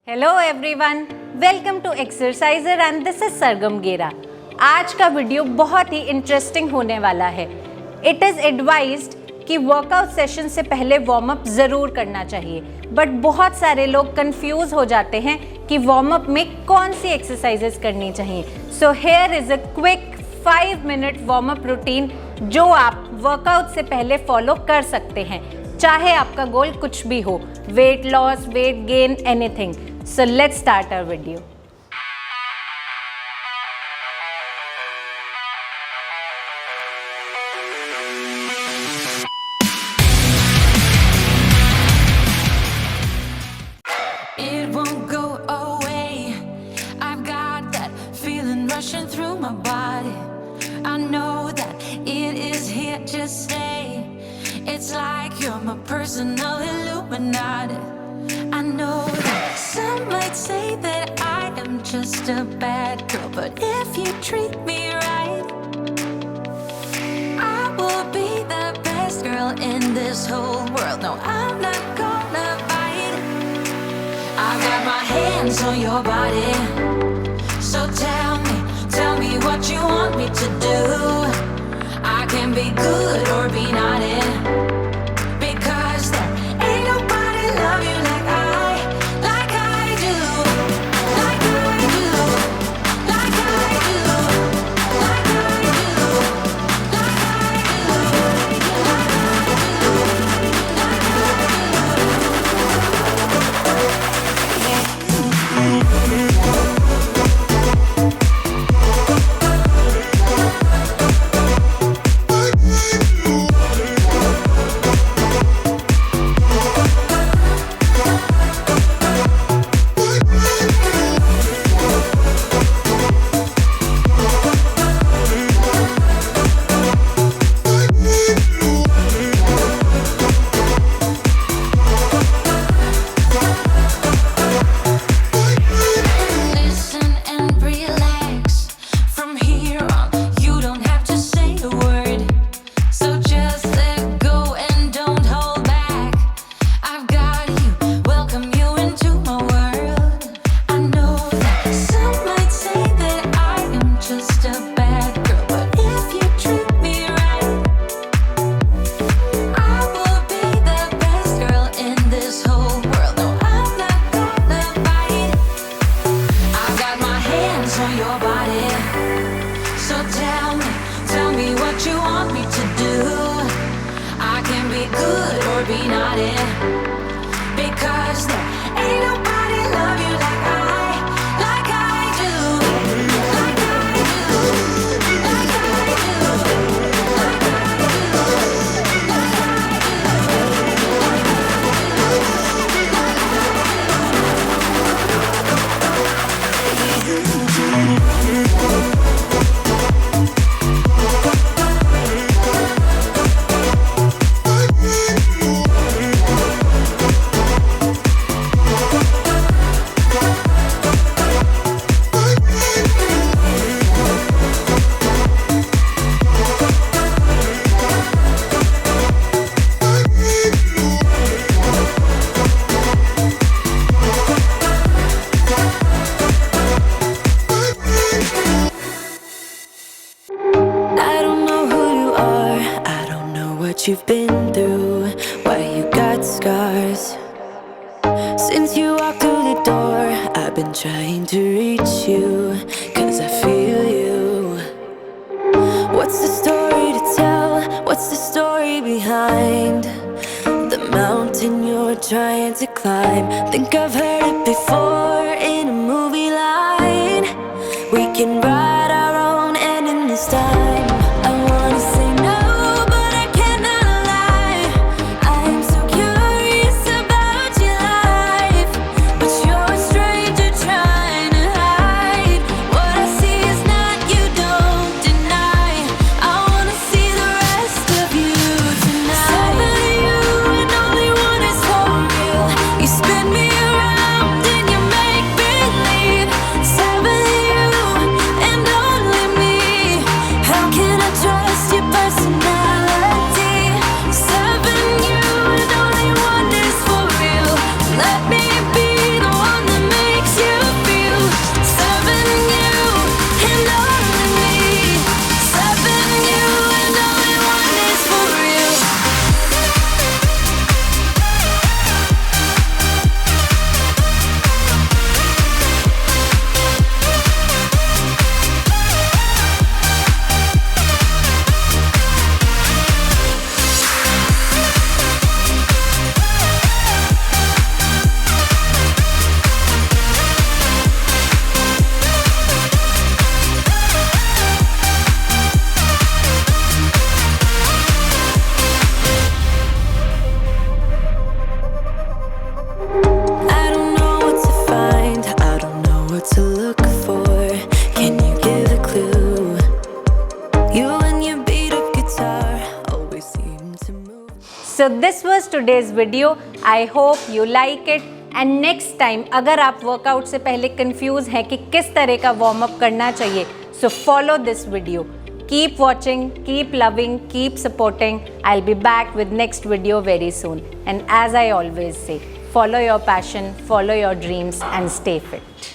Hello everyone, welcome to xHERciser and this is Sargam Gera. आज का video बहुत ही इंटरेस्टिंग होने वाला है। इट इज़ एडवाइज्ड कि वर्कआउट सेशन से पहले वार्म अप ज़रूर करना चाहिए, बट बहुत सारे लोग कंफ्यूज हो जाते हैं कि वार्म अप में कौन सी एक्सरसाइजेस करनी चाहिए। So here is a quick 5 minute warm up routine जो आप वर्कआउट से पहले फॉलो कर सकते हैं, चाहे आपका गोल कुछ भी हो, weight loss, weight gain, anything. So let's start our video. It won't go away. I've got that feeling rushing through my body. I know that it is here to stay. It's like you're my personal Illuminati. I know that some might say that I am just a bad girl, but if you treat me right, I will be the best girl in this whole world. No, I'm not gonna bite. I got my hands on your body, so tell me what you want me to do. I can be good or be naughty, because there ain't nobody love you like I do, like I do, like I do, like I do, like I do, you've been through, why you got scars. Since you walked through the door, I've been trying to reach you, 'cause I feel you. What's the story to tell? What's the story behind the mountain you're trying to climb? Think I've heard it before in a movie line. We can write our own ending this time. I wanna say no, you spin me around and you make So this was today's video. I hope you like it. And next time अगर आप workout से पहले confuse हैं कि किस तरह का warm up करना चाहिए, so follow this video. Keep watching, keep loving, keep supporting. I'll be back with next video very soon. And as I always say, follow your passion, follow your dreams, and stay fit.